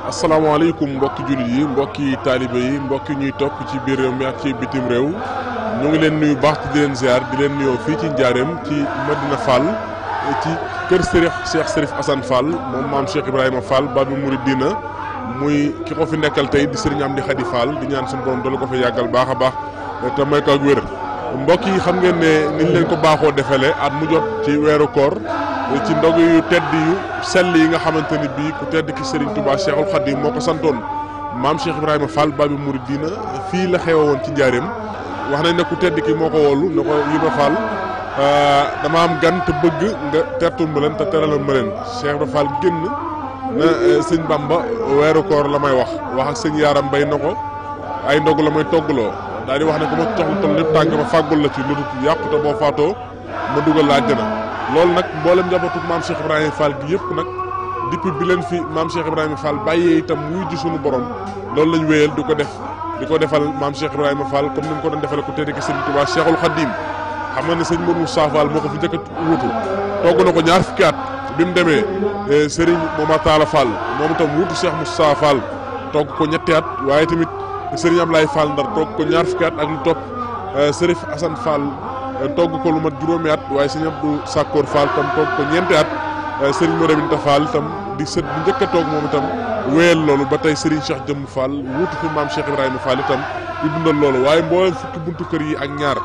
asalaamaaleykum mbokki jullit yi mbokki taalibe yi mbokki ñuy topp ci biir réew mi ak ci bitim réew ñu ngi leen nuyu baax di leen ziar di leen nuyoo fii ci Njaareem ci Medina Fall ci kër Cheikh Serif Assane Fall moom maam Cheikh Ibrahima Fall Babou Mouridina muy ki ko fi nekkal tey di Serigne Amdi Khady Fall di ñaan suñu borom doole ko fi yàggal baax a baax te may ko ak wér. mbokk yi xam ngeen ne niñ leen ko baaxoo defele at mu jot ci weeru koor ci ndog yu tedd yu sell yi nga xamante ni bii ku tedd ki Serigne Touba Cheikhul Khadim moo ko santoon maam Cheikh Ibrahima Fall Babou Mouridina fii la xewe woon ci Njaareem wax nañ ne ku tedd ki moo ko woolu ne ko Ibra Fall dama am gan te bëgg nga tertul ma leen te teralal ma leen Cheikh Ibrahima Fall génn na sëñ Bamba weeru koor la may wax ak sëñ Yaaram Mbay na ko ay ndog la may toggaloo daal di wax ne ko ma jox lu toll lépp tànk ma fàggul la ci lu dul yàqu te boo faatoo ma dugal la àjjana loolu nag mboolem njabootu maam Cheikh Ibrahima Fall gi yëpp nag depuis bi leen fi maam Cheikh Ibrahima Fall bàyyee itam muy ji suñu borom loolu lañ wéyal di ko defal maam Cheikh Ibrahima Fall comme ni mu ko doon defale ku tedd ki Serigne Touba Cheikhul Khadim xam nga ne sëñ Modou Moussa Fall moo ko fi njëkk a wutu togg na ko ñaar fukki at bi mu demee Serigne Momar Talla Fall moom itam wutu Cheikh Moussa Fall togg ko ñetti at waaye tamit Serigne Ablaye Fall Ndar togg ko ñaar fukki at ak lu topp Serif Assane Fall togg ko lu mat juróomi at waaye Serigne Abdou Sakkoor Fall tam togg ko ñeenti at Serigne Modou Binta Fall itam di sët bu njëkk a toog moom itam wéyal loolu ba tey Serigne Cheikh Jëmm Fall wuutu fi maam Cheikh Ibrahima Fall itam di dundal loolu waaye mboolem fukki buntu kër yi ak ñaar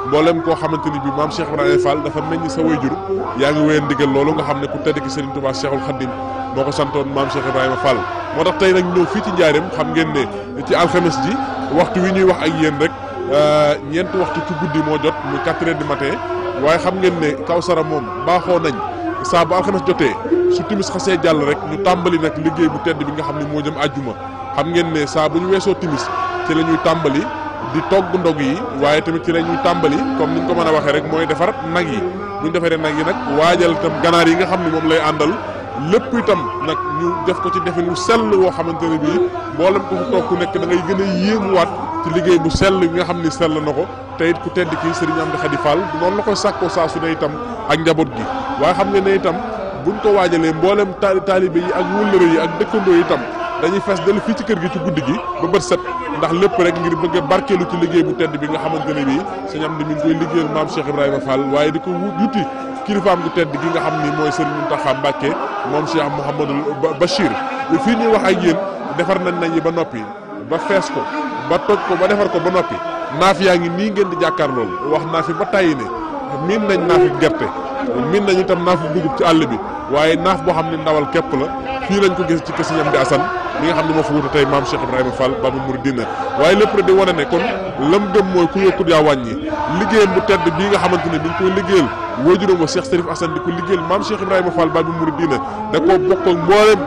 mboolem koo xamante ni bi maam Cheikh Ibrahima Fall dafa meññ sa wayjur yaa ngi wéyal ndigal loolu nga xam ne ku tedd ki Serigne Touba Cheikhul Khadim moo ko santoon maam Cheikh Ibrahima Fall moo tax tey nag ñëw fii ci Njaareem xam ngeen ne ci alxames ji waxtu wi ñuy wax ak yéen rek ñeenti waxtu ci guddi moo jot muy 4 heures du matin waaye xam ngeen ne Kawsara moom baaxoo nañ saa bu alxames jotee su timis xasee jàll rek ñu tàmbali nag liggéey bu tedd bi nga xam ne moo jëm àjjuma xam ngeen ne saa bu ñu weesoo timis ci la ñuy tàmbali di togg ndog yi waaye tamit ci la ñuy tàmbali comme niñ ko mën a waxee rek mooy defar nag yi bu ñu defaree nag yi nag waajal itam ganaar yi nga xam ne moom lay àndal lépp itam nag ñu def ko ci defin wu sell woo xamante ne bii mboolem ko fu toog ku nekk da ngay gën a yéemuwaat ci liggéey bu sell bi nga xam ni sell na ko te it ku tedd kii Serigne Amdi Khady Fall noonu la koy sàkkoo saa su ne itam ak njaboot gi waaye xam nga ne itam buñ ko waajalee mboolem taalibe yi ak wëllëre yi ak dëkkandoo yi itam dañuy fees dellu fii ci kër gi ci guddi gi ba bët set ndax lépp rek ngir bëgg a barkeelu ci liggéey bu tedd bi nga xamante ne bii Serigne Amdi mi ngi koy liggéeyal maam Cheikh Ibrahima Fall waaye di ko yuti kilifaam gu tedd gi nga xam ni mooy Serigne Mountakha Mbacké moom Cheikh Mouhamadul Bachir fii ñuy wax ak yéen defar nañ yi ba noppi ba fees ko ba toj ko ba defar ko ba noppi naaf yaa ngi nii ngeen di jàkkaar loolu wax naa fi ba tàyyi ne miin nañ naafi gerte miin nañ itam naafi dugub ci àll bi waaye naaf boo xam ne ndawal képp la fii lañ ko gis ci kër Serigne Amdi Assane mi nga xam ne moo fa wuute tey maam Cheikh Ibrahima Fall Babou Mouridina waaye lépp rek di wane ne kon lam gëm mooy ku yokkut yaa wàññi liggéeyam bu tedd bii nga xamante ne dañ koy liggéeyal waajuram wa Cheikh Serif Assane di ko liggéeyal maam Cheikh Ibrahima Fall Babou Mouridina da koo bokk ak mboolem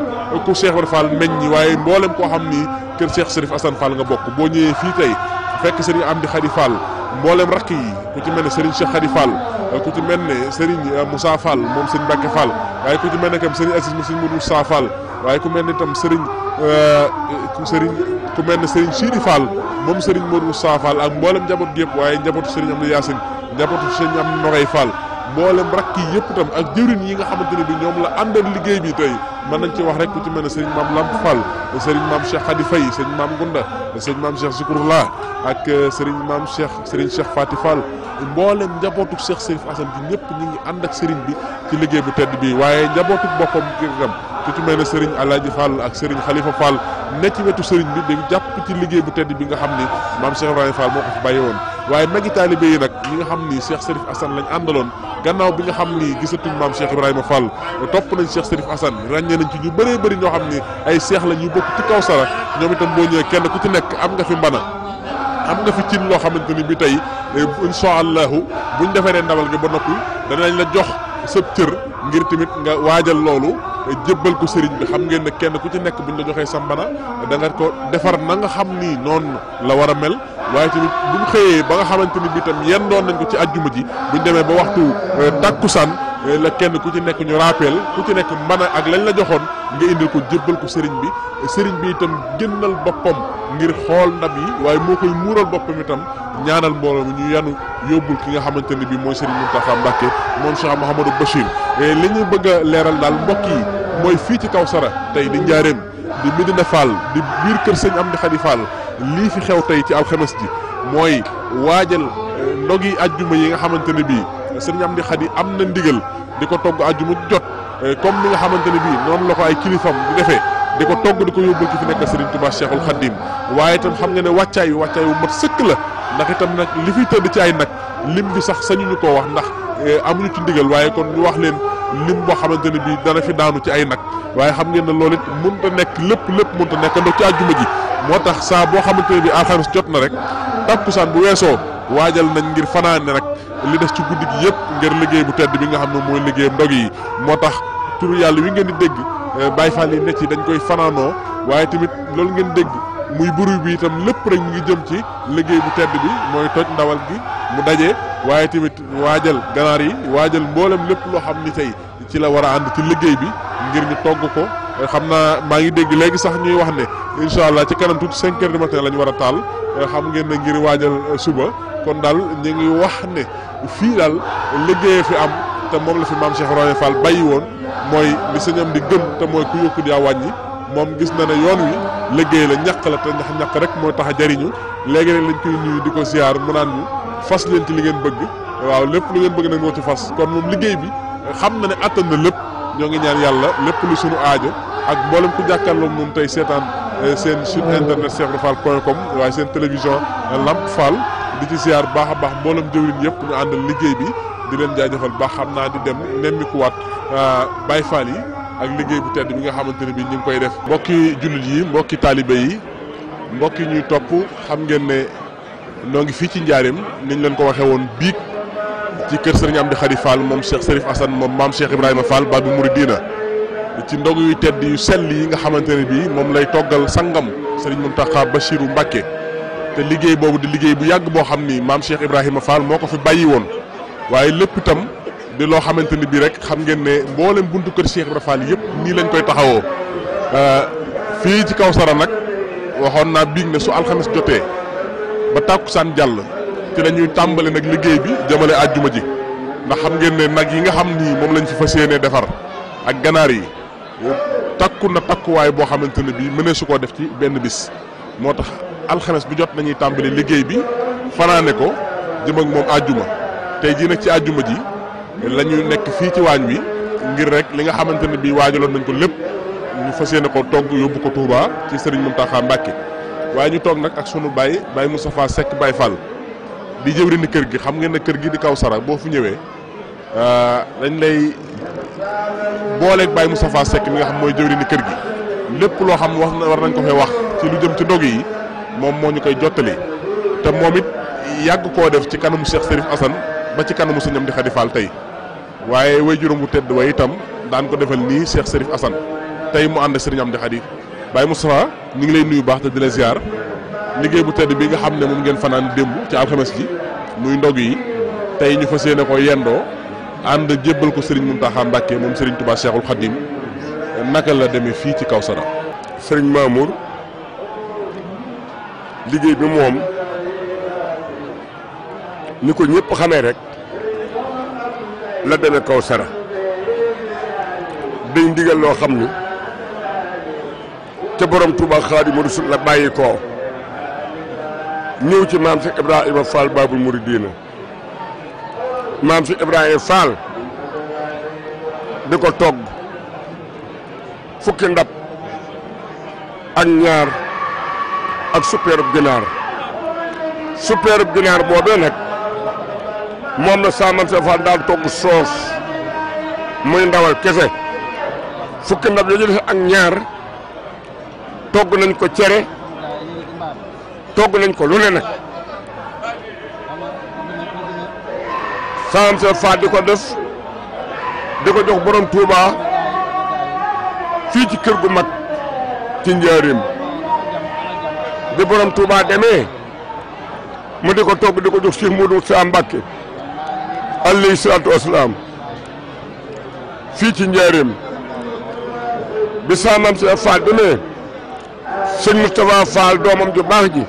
ku Cheikh Ibrahima Fall meññi waaye mboolem koo xam ni kër Cheikh Serif Assane Fall nga bokk boo ñëwee fii tey fekk Serigne Amdi Khady Fall mboolem rakk yi ku ci mel ne Serigne Cheikh Khady Fall ku ci mel ne Serigne Moussa Fall moom Serigne Mbacké Fall waaye ku ci mel ne kam Serigne Assis Serigne Modou Moussa Fall waaye ku mel ne itam Serigne ku mel ne Serigne Sidi Fall moom Serigne Modou Moussa Fall ak mboolem njaboot gi yëpp waaye njabootu Serigne Amdi Yacine njabootu Serigne Amdi Noray Fall mboolem rakk yi yëpp itam ak jëwriñ yi nga xamante ne bi ñoom la àndal liggéey bi tey mën nañ ci wax rek ku ci mel ne Serigne Mame Lamp Fall Serigne Mame Cheikh Khady Faye Serigne Mame Gunda Serigne Mame Cheikh Zikroulah ak Serigne Cheikh Fati Fall mboolem njabootu Cheikh Serif Assane bi ñëpp ñu ngi ànd ak Serigne bi ci liggéey bu tedd bi waaye njabootu boppam gam ku ci mel ne Serigne Alaaji Fall ak Serigne Khalifa Fall ne ci wetu Serigne bi dañu jàpp ci liggéey bu tedd bi nga xam ni maam Cheikh Ibrahima Fall moo ko fi bàyyi woon waaye magi taalibe yi nag ñi nga xam ni Cheikh Serif Assane lañ àndaloon gannaaw bi nga xam ni gisatuñ maam Cheikh Ibrahima Fall topp nañ Cheikh Serif Assane ràññee nañ ci ñu bëree bëri ñoo xam ni ay seex la ñuy bokk ci Kawsara ñoom itam boo ñëwee kenn ku ci nekk am nga fi mbana am nga fi cin loo xamante ni bi tey incha allahu buñ defaree ndawal gi ba noppi danañ la jox sëb cër ngir tamit nga waajal loolu jébbal ko sëriñ bi xam ngeen ne kenn ku ci nekk buñ la joxee sa mbana da nga ko defar na nga xam ni noonu la war a mel waaye tamit buñ xëyee ba nga xamante ni bi tam yenn doon nañ ko ci ajjuma ji buñ demee ba waxtu takkusaan la kenn ku ci nekk ñu rappel ku ci nekk mbana ak lañ la joxoon nga indil ko jébbal ko sëriñ bi itam génnal boppam ngir xool ndab yi waaye moo koy muural boppam itam ñaanal mbooloo mi ñu yanu yóbbul ki nga xamante ne bii mooy Serigne Mountakha Mbacké moom Cheikh Mouhamadou Bachir. li ñu bëgg a leeral daal mbokk yi mooy fii ci Kawsara tey di Njaareem di Medina Fall di biir kër sëñ Amdi Khady Fall lii fi xew tey ci alxames ji mooy waajal ndogi ajjuma yi nga xamante ne bii sëñ Amdi Khady am na ndigal di ko togg ajjuma jot comme ni nga xamante ne bii noonu la ko ay kilifam di defee. di ko togg di ko yóbbul ki fi nekk Serigne Touba Cheikhul Khadim waaye itam xam nga ne wàccaay wu mat sëkk la ndax itam nag li fiy tëdd ci ay nag lim bi sax sañuñu koo wax ndax amuñu ci ndigal waaye kon ñu wax leen lim boo xamante ne bii dana fi daanu ci ay nag waaye xam ngeen ne loolu it mënut a nekk lépp mënut a nekk ndox ci àjjuma ji moo tax saa boo xamante ne bii alxames jot na rek takkusaan bu weesoo waajal nañ ngir fanaane nag li des ci guddi gi yëpp ngir liggéey bu tedd bi nga xam ne mooy liggéey ndog yi moo tax turu yàlla wi ngeen di dégg Baye Fall yi nekk ci dañ koy fanaanoo waaye tamit loolu ngeen dégg muy buru bi itam lépp rek ñu ngi jëm ci liggéey bu tedd bi mooy toj ndawal gi mu daje waaye tamit waajal ganaar yi waajal mboolem lépp loo xam ni tey ci la war a ànd ci liggéey bi ngir ñu togg ko xam naa maa ngi dégg léegi sax ñuy wax ne incha allah ci kanam tuuti 5 heures du matin la ñu war a taal xam ngeen ne ngir waajal suba kon daal ñu ngi wax ne fii daal liggéey fi am te moom la fi maam Cheikh Ibrahima Fall bàyyi woon mooy li sëñam di gëm te mooy ku yokku yaa wàññi moom gis na ne yoon wi liggéey la ñàkk la te ñàkk rek mooy tax a jariñu léegi rek lañ koy nuyu di ko ziar mu naan ñu fas leen ci li ngeen bëgg waaw lépp lu ngeen bëgg nañ moo ci fas kon moom liggéey bi xam na ne attan na lépp ñoo ngi ñaan yàlla lépp lu sunu aajo ak mboolem ku jàkkaarloog moom tey seetaan seen site internet cheikhrafall.com waaye seen télévision Lamp Fall di ci ziar baax a baax mboolem jëwriñ yëpp ñu àndal liggéey bi di leen jaajëfal baax xam naa di dem nemmikuwaat Baye Fall yi ak liggéey bu tedd bi nga xamante ne bii ñu ngi koy def. mbokki jullit yi mbokki taalibe yi mbokki ñuy topp xam ngeen ne noo ngi fii ci Njaareem niñ leen ko waxee woon biig ci kër Serigne Amdi Khady Fall moom Cheikh Serif Assane moom maam Cheikh Ibrahima Fall Babu Mouridina ci ndog yu tedd yu sell yi nga xamante ne bii moom lay toggal sangam Serigne Mountakha Bachirou Mbacké te liggéey boobu di liggéey bu yàgg boo xam ni maam Cheikh Ibrahima Fall moo ko fi bàyyi woon waaye lépp itam di loo xamante ni bii rek xam ngeen ne mboolem buntu kër Cheikh Ibrahima Fall yëpp nii lañ koy taxawoo fii ci Kawsara nag waxoon naa biig ne su alxames jotee ba tàkkusaan jàll ci la ñuy tàmbale nag liggéey bi jëmale àjjuma ji ndax xam ngeen ne nag yi nga xam ni moom lañ fi fas yéenee defar ak ganaar yi takku na takkuwaay boo xamante ne bii mënee su koo def ci benn bis moo tax alxames bi jot nañuy tàmbale liggéey bi fanaane ko jëm ak moom àjjuma tey jii nag ci àjjuma ji la ñuy nekk fii ci waañ wi ngir rek li nga xamante ne bii waajaloon nañ ko lépp ñu fas yéene ko togg yóbbu ko Touba ci Serigne Mountakha Mbacké waaye ñu toog nag ak sunu Baye Moustapha Seck Baye Fall di jëwriñu kër gi xam ngeen ne kër gi di Kawsara boo fi ñëwee dañ lay booleeg Baye Moustapha Seck mi nga xam mooy jëwriñu kër gi lépp loo xam war nañ ko fay wax ci lu jëm ci ndog yi moom moo ñu koy jottali te moom it yàgg koo def ci kanamu Cheikh Serif Assane ba ci kanamu Serigne Amdi Khady Fall tey waaye way juróom bu tedd way itam daan ko defal nii Cheikh Serif Assane tey mu ànd Serigne Amdi Khady Baye Moustapha ñu ngi lay nuyu baax te di la ziar liggéey bu tedd bi nga xam ne moom ngeen fanaan démb ci alxames ji muy ndog yi tey ñu fas yéene ko yendoo ànd jébbal ko Serigne Mountakha Mbacké moom Serigne Touba Cheikhul Khadim naka la demee fii ci Kawsara. Serigne Mamour liggéey bi moom ni ko ñëpp xamee rek la demee Kawsara day ndigal loo xam ni ca borom Touba Xaadimu Rasuul la bàyyi koo ñëw ci maam Cheikh Ibrahima Fall Babul Mouridina maam Cheikh Ibrahima Fall di ko togg fukki ndab ak ñaar ak suppeerub ginaar boobee nag moom la saa maam Cheikh Fall daan togg soos muy ndawal kese fukki ndab yooyu def ak ñaar togg nañ ko cere togg nañ ko lu ne nag Saam Cheikh Fall di ko def di ko jox borom Touba fii ci kër gu mag ci Njaaréem di borom Touba demee mu di ko togg di ko jox Cheikh Modou Sa Mbacké alayhi salaatu wasalaam fii ci Njaaréem bi saamam si Fall demee sëñ Moustapha Fall doomam ju baax ji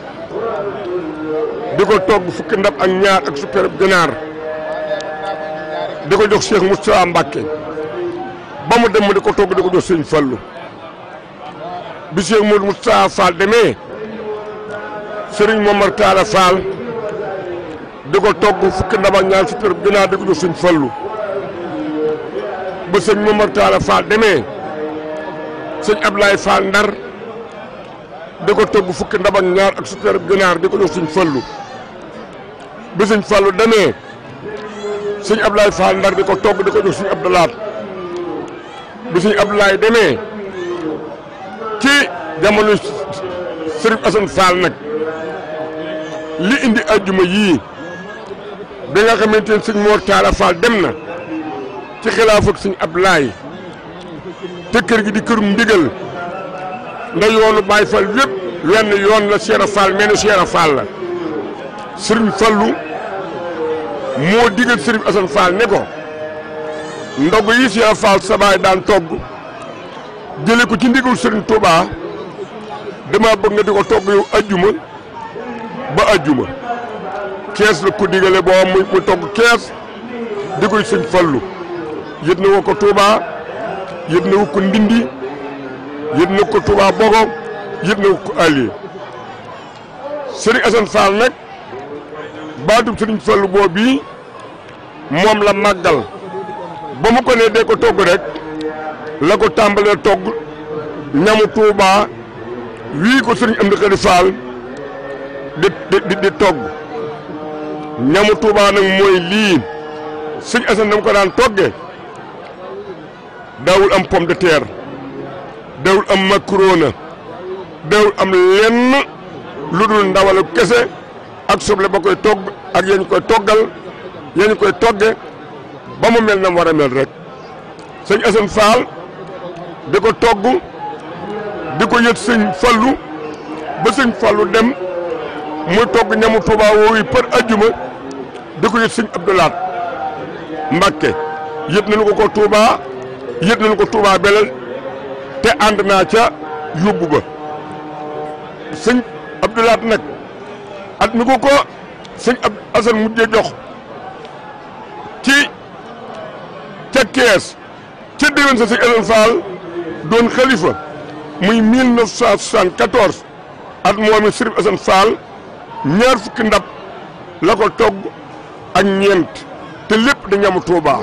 di ko togg fukki ndab ak ñaar ak super ginaar di ko jox Cheikh Moustapha Mbacke ba mu dem mu di ko togg di ko jox sëñ Fallu bi Cheikh Moustapha Fall demee sëriñ Momar Talla Fall di ko togg fukki ndab ak ñaar super ginaar di ko jox sëñ Fallu ba sëñ Momar Talla Fall demee sëñ Ablaye Fall Ndar di ko togg fukki ndab ak ñaar ak super ginaar di ko jox sëñ Fallu bi sëñ Fallu demee sëñ Ablaye Fall Ndar di ko togg di ko jox sëñ Abdoulaat bi sëñ Abdoulaye demee ci jamono sëriñ Assane Fall nag li indi ajjuma yii bi nga xamante ne sëñ Mor Talla Fall dem na ci xilaaf ak sëñ Abdoulaye te kër gi di kërum ndigal nda yoonu Baay Fall yëpp wenn yoon la Cheikh Fall mel ni Cheikh Fall la sëriñ Fallu moo digal sëriñ Assane Fall ne ko ndog yi Cheikh Fall sa baay daan togg jële ko ci ndigal sëriñ Touba dama bëgg nga di ko togg yow ajjuma ba ajjuma kees la ko digale boo mu togg kees di koy sëñ Fallu yët na ko Touba yët na ko Ndindi yët na ko Touba Bogo yët na ko Aliou sëriñ Assane Fall nag baatub sëriñ Fallu boobu moom la màggal ba mu ko nee dee ko togg rek la ko tàmbalee togg ñamu Touba wii ko sëriñ Amdi Khady Fall di togg ñamu Touba nag mooy lii sëriñ Assane dama ko daan togge daawul am pomme de terre daawul am macaroni daawul am lenn lu dul ndawalu kese ak soble ba koy togg ak yéen koy toggal yéen koy togge ba mu mel na mu war a mel rek sëñ Assane Fall di ko togg di ko yët sëñ Fallu ba sëñ Fallu dem muy togg ñamu Touba woowu par ajjuma di ko yët sëñ Abdoulaat Mbacke yët nañu ko Touba yët nañu ko Touba Belel te ànd naa ca yóbbu ba sëñ Abdoulaat nag at mi ko sëñ Assane mujjee jox ci ca kees ca déwén sa sëñ Assane Fall doon xalifa muy 1974 at moom Sëriñ Assane Fall ñaar fukki ndab la ko togg ak ñeent te lépp di ñamu Touba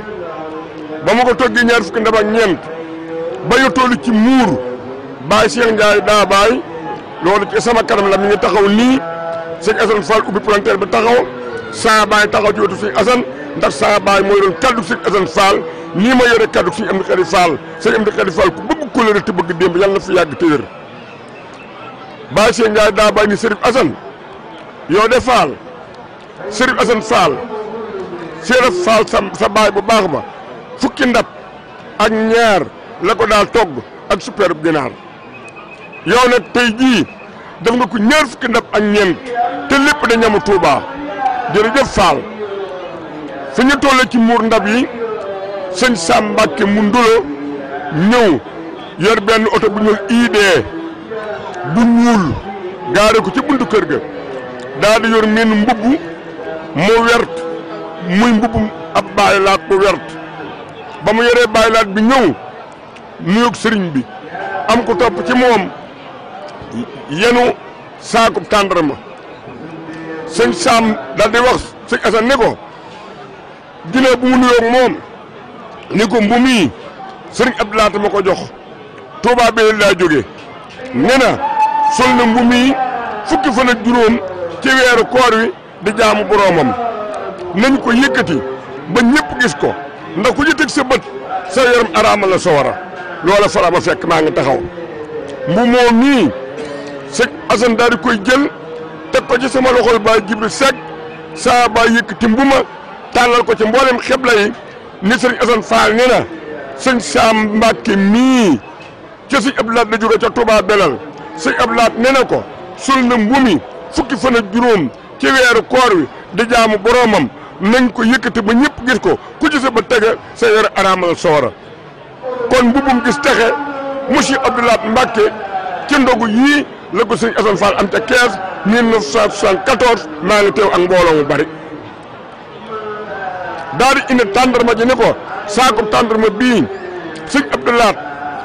ba ma ko toggee ñaar fukki ndab ak ñeent ba yo toolu ci muur Baye Cheikh Ndiaye daa baay loolu ci sama kanam la mi ngi taxaw nii sëñ Assane Fall ubbi palanteer bi taxaw saa baay taxaw ci wetu sëñ Assane ndax saa baay mooy doon kaddu sëñ Assane Fall nii ma yore kaddu sëñ Amdi Khady Fall sëñ Amdi Khady Fall ku bëgg kóllëre te bëgg démb yàlla na fi yàgg te wér Baye Cheikh Ndiaye daa baay ni Sëriñ Assane yow de Fall Sëriñ Assane Fall Cheikh Fall sa baay bu baax ba fukki ndab ak ñaar la ko daal togg ak super ginaar yow nag tey jii def nga ko ñaar fukki ndab ak ñeent te lépp da ñamu Touba jërëjëf Fall fi ñu toll ci muur ndab yi sëñ Sam Mbacke mu ndulo ñëw yor benn oto bu ñuul ID bu ñuul gaare ko ci buntu kër ga daal di yor menn mbubb mu wert muy mbubb ab bàyyilaat bu wert ba mu yoree bàyyilaat bi ñëw nuyoog sëriñ bi am ko topp ci moom yenu saakub tàndarma sëñ Sam daal di wax sëñ Assane ne ko ginnaaw bu mu nuyoog moom ni ko mbu mii sëriñ Abdoulaat ma ko jox Touba Belel laa jóge nee na sol na mbu mii fukki fan ak juróom ci weeru koor wi di jaamu boroomam nañ ko yëkkati ba ñëpp gis ko ndax ku ci teg sa bët sa yaram araama la sawara loola fara ma fekk maa ngi taxaw mbu moom mii sëñ Assane daal di koy jël teg ko ci sama loxol baay Jibril Seck saa baay yëkkati mbu ma tàllal ko ci mboolem xebla yi ni sëriñ Assane Fall nee na sëñ Sam Mbacke mii ca sëñ Abdoulaat la jóge ca Touba Belal sëñ Abdoulaat nee na ko sul na mbu mi fukki fan ak juróom ci weeru koor wi di jaamu boroomam nañ ko yëkkati ba ñëpp gis ko ku ci sa ba tege sa yore araamal soora kon mbubum gis texe monsieur Abdoulaye Mbacke ci ndogu yii la ko sëñ Assane Fall am ca 15 1974 maa ngi teew ak mbooloo mu bari daal di indi tàndarma ji ni ko saako tàndarma bii sëñ Abdoulaye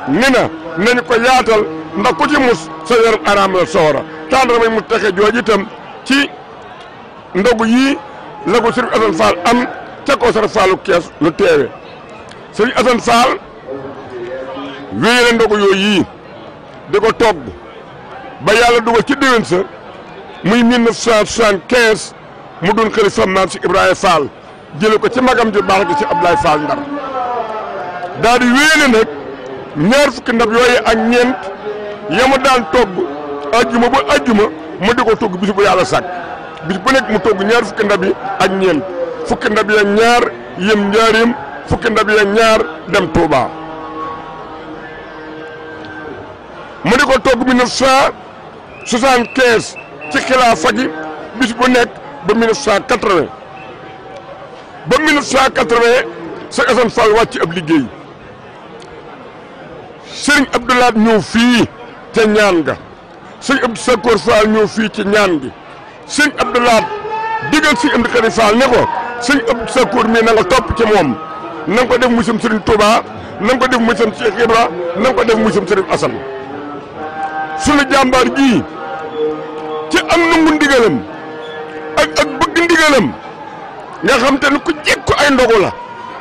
ni na nañu ko yaatal ndax ku ci mus sa yaram araam la soora tàndarma mu texe jooju itam ci ndogu yii la ko sëñ Assane Fall am ca ko sar Fallu Kees nu teewe sëñ Assane Fall wéyale ndogu yooyu yii di ko togg ba yàlla dugal ci déwén sa muy 1975 mu doon xalifa maam si Ibrahima Fall jële ko ci magam ju baax gi ci Abdoulaye Fall Ndar daal di wéyale nag ñaar fukki ndab yooyu ak ñeent yamu daan togg ajjuma ba ajjuma mu di ko togg bis bu yàlla sàkk bis bu nekk mu togg ñaar fukki ndab yi ak ñeent fukki ndab yi ak ñaar yem njaarim fukki ndab yi ak ñaar dem Touba mu di ko togg 1975 ci xilaafa gi bis bu nekk ba 1980 ba 1980 sëñ Assane Fall wàcc ab liggéey sëñ Abdoulaye ñëw fii ca ñaan ga sëñ Abdou Sakor Fall ñëw fii ci ñaan gi sëñ Abdoulaye digal sëñ Amdi Khady Fall ne ko sëñ Abdou Sakor mii na nga topp ci moom na nga ko def musam Sëriñ Touba na nga ko def musam Cheikh Ibra na nga ko def musam Sëriñ Assane sunu jàmbaar ji ci am nangu ndigalam ak bëgg ndigalam nga xam te ne ku jekku ay ndogu la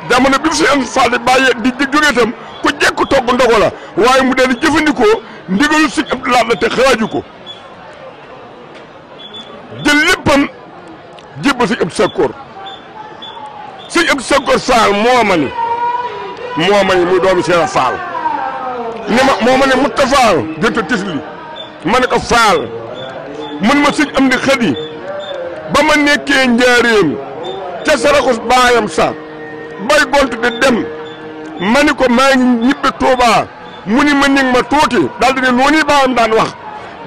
jamono bi fi am Fall di bàyyi di jóge itam ku jekku togg ndogu la waaye mu dee jëfandikoo ndigalu sëñ Abdoulaye la te xaaju ko jël léppam jébbal sëñ Abdou Sakor sëñ Abdou Sakor Fall moo ma ni muy doomu Cheikh Fall ni ma moo ma ne Mutta Fall jënta tisli ma ne ko Fall mun ma sëñ Amdi Khady ba ma nekkee njaareem ca saraxus baayam sa bay gont di dem ma ni ko maa ngi ñibbi Touba mu ni ma nig ma tuuti daal di ne noonu baayam daan wax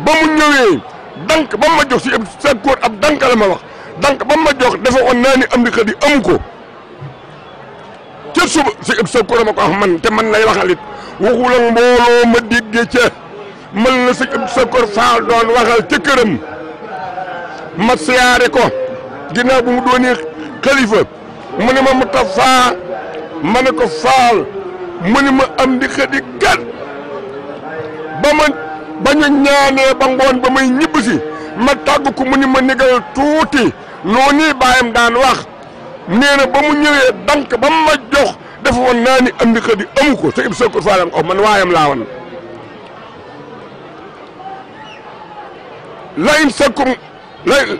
ba mu ñëwee dank ba ma jox si Abdou Sakor ab dank la ma wax dank ba ma jox dafa woon naa ni Amdi Khady amu ko ca suba si Abdou Sakor ma ko wax man te man lay waxalit waxul ak mbooloo ma déggee ca man la sëñ Abdou Sakor Fall doon waxal ca këram ma siyaare ko ginnaaw bu mu doonee xalifa mu ne ma Mutta Fall ma ne ko Fall mu ne ma Amdi Khady kat ba ñu ñaanee ba ngoon ba may ñibbisi ma tàgg ko mu ne ma nigal tuuti noonu baayam daan wax nee na ba mu ñëwee dank ba ma jox dafa woon naa ni Amdi Khady amu ko te Abdou Sakor Fall am ko man waayam laa woon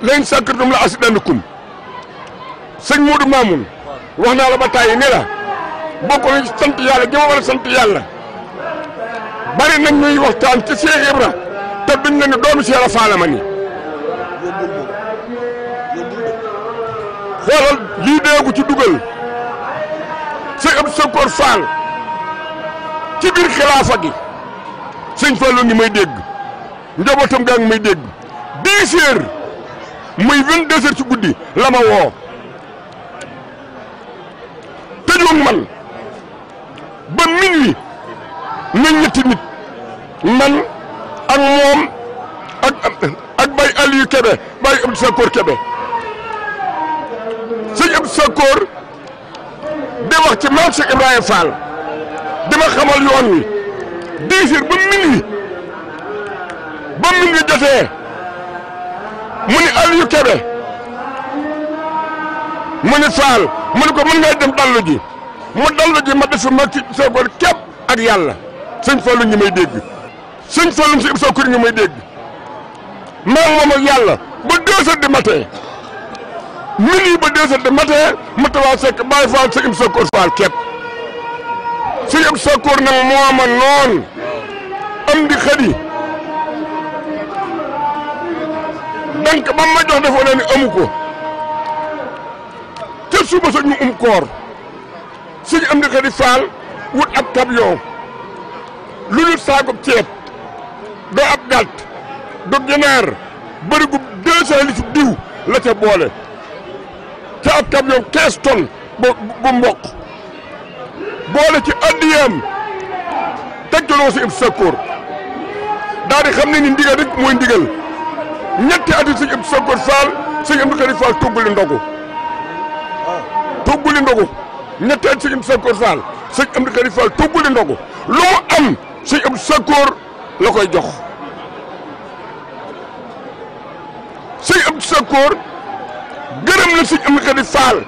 layin sakkartum la asidannakum sëñ Modou Mamoun wax naa la ba tàyyi ne la bokk nañ sant yàlla gi ma war a sant yàlla bari nañ ñuy waxtaan ci Cheikh Ibra te duñ ne doomu Cheikh Fall ma ni xoolal lii deegu ci dugal sëñ Abdou Sakor Fall ci biir xilaafa gi sëñ Fallu ngi may dégg njabootam gaa ngi may dégg 10 heures muy 22 heures ci guddi la ma woo tëjoog man ba minuit ñu ñetti nit man ak moom ak Baye Aliou Kébé Baye Abdou Sakor Kébé sëñ Abdou Sakor di wax ci maam Cheikh Ibrahima Fall di ma xamal yoon wi 10 heures ba minuit jotee mu ni Aliou Kébé mu ni Fall mu ni ko mën ngay dem dallu ji mu dallu ji ma def fi ma ci Sakor képp ak yàlla sëñ Fallu ñu may dégg sëñ Fallu si Abdou Sakor ñu may dégg maa ngi moom ak yàlla ba 2 heures du matin minuit ba 2 heures du matin mu tawaa sekk Baye Fall sëñ Abdou Sakor Fall képp sëñ Abdou Sakor nag moo ma noon Amdi Khady dank ba ma jox dafa ne ni amu ko te suba sa ñu koor sëñ Amdi Khady Fall wut ab camion lu dul saako ceeb doo ab gàtt do ginaar bërigu 200 litres diw la ca boole ca ab camion 15 tonnes bu mboq boole ci addiyam tegtaloo si Abdou Sakkoor daal di xam ne ni ndigal rek mooy ndigal ñetti ati sëñ Abdou Sakkoor Fall sëñ Amdi Khady Fall togguli ndogu ñetti ati sëñ Abdou Sakkoor Fall sëñ Amdi Khady Fall togguli ndogu lu mu am sëñ Abdou Sakkoor la koy jox sëñ Abdou Sakkoor gërëm la sëñ Amdi Khady Fall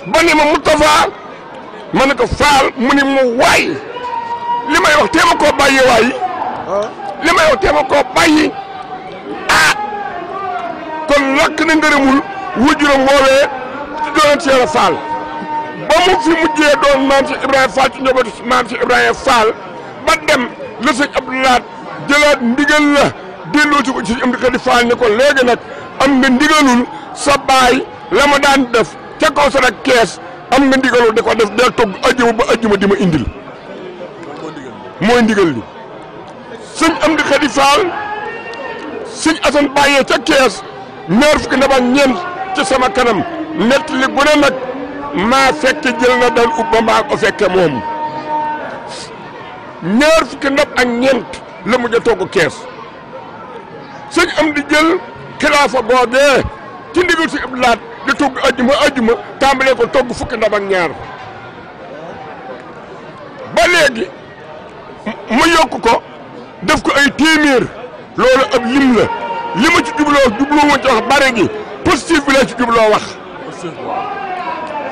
ba ne ma Moustapha ma ne ko Fall mu ni mu waay li may wax teema koo bàyyi waay li may wax teema koo bàyyi kon lakk na ngërëmul wujuram woowee ci doon ci Yàlla Fall ba mu fi mujjee doon maam si Ibrahima Fall ci njabootu maam si Ibrahima Fall ba dem la sëñ Abdou Lahat jëlaat ndigal la delloo ci ko ci Amdi Khady Fall ne ko léegi nag am nga ndigalul sa baay la ma daan def ca kaw sa rek kees am nga ndigalul da ko def del togg ajjuma ba ajjuma di ma indil mooy ndigal li sëñ Amdi Khady Fall sëñ Assane bàyyee ca kees ñaar fukki ndab ak ñeent ci sama kanam nett li bu ne nag maa fekke jël na dal ubba maa ko fekke moom ñaar fukki ndab ak ñeent la mujj a togg kees sëñ Amdi jël xilaafa googee ci ndigal si Abdou Lahat di togg ajjuma tàmbalee ko togg fukki ndab ak ñaar ba léegi mu yokk ko def ko ay téeméer loolu ab lim la li ma ci jubloo ma ci wax bare gi positif bi la ci jubloo wax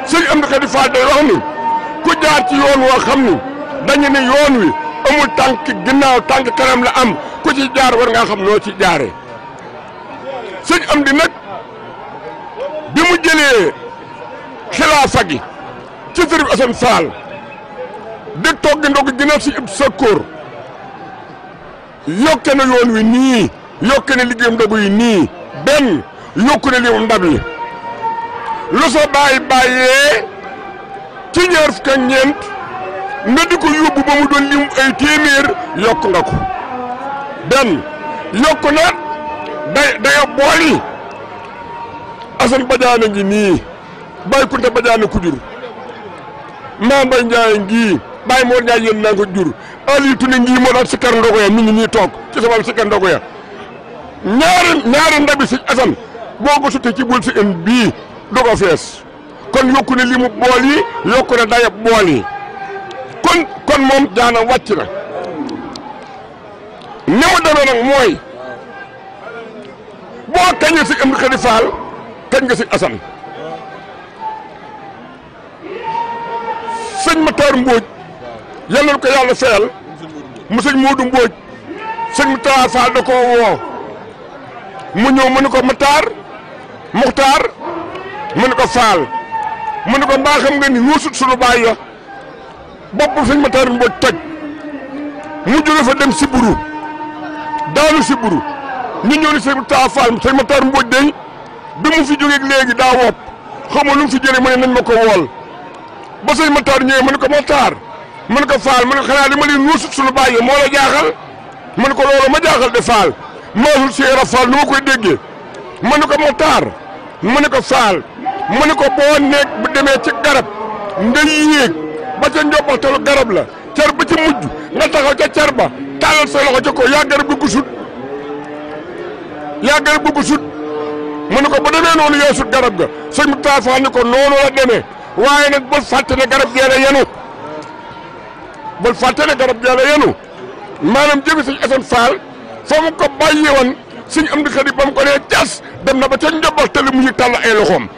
sëñ Amdi Khady Fall day wax ni ku jaar ci yoon woo xam ni dañu ne yoon wi amul tànk ginnaaw tànk kanam la am ku ci jaar war ngaa xam noo ci jaaree sëñ Amdi nag bi mu jëlee xilaafa gi ci Sëriñ Assane Fall di togg ndog ginnaaw si Abdou Sakkoor yokke na yoon wi nii yokke na liggéeyam ndogu yi nii benn yokku na limu ndab yi lu sa bàyyee ci ñaar fukk ak ñeent nga di ko yóbbu ba mu doon lim ay téeméer yokk nga ko benn yokku na daya bool yi Assane Badiane ngi nii Baye Kunta Badiane ku jur Mame Mbaye Ndiaye ngi Baye Mor Ndiaye yéen naa ko jur Aliou Tune ngi moo daan sikkar ndogo ya mi ngi nii toog ci sama sikkar ndogo ya ñaari ndabi si Assane boo ko suttee ci bul si en bii du ko fees kon yokku ne li mu bool yi yokku ne dayab bool yi kon moom jaana wàcc na ni mu demee nag mooy boo kañee si Amdi Khady Fall kañ nga si Assane sëñ Matar Mbodj yal na ko yàlla fayal mu sëñ Modou Mbodj sëñ Matar Fall da koo woo mu ñëw mu ne ko Matar Muxtaar mu ne ko Fall mu ne ko mbaa xam nga ni nuusut sunu baay ya bopp sëñ Matar Mbodj toj mu jóge fa dem Siburu daanu Siburu ñu ñëw ni sëñ Matar Fall sëñ Matar Mbodj day bi mu fi jógeeg léegi daa wopp xaw ma lu mu fi jëlee mu ne nañ ma ko wool ba sëñ Matar ñëwee mu ne ko Matar mu ne ko Fall mu ne ko xanaa li ma leen nuusut sunu baay ya moo la jaaxal mu ne ko loolu ma jaaxal de Fall maasul si Ibra Fall nu ma koy déggee mu ne ko Matar mu ne ko Fall mu ne ko boo nekk bu demee ci garab nga yéeg ba ca njobbaxtalu garab la car ba ci mujj nga taxaw ca car ba tàllal sa loxo ca ko yaa garab dugg sut mu ne ko ba demee noonu yaa sut garab ga sëñ Matar Fall ni ko noonu la demee waaye nag bul fàtte ne garab gee la yenu bul fàtte ne garab gee la yenu maanaam jëfi sëñ Assane Fall fa mu ko bàyyi woon sëñ Amdi Khady ba mu ko nee cas dem na ba ca njobbaxtal mu ngi tàll ay loxoom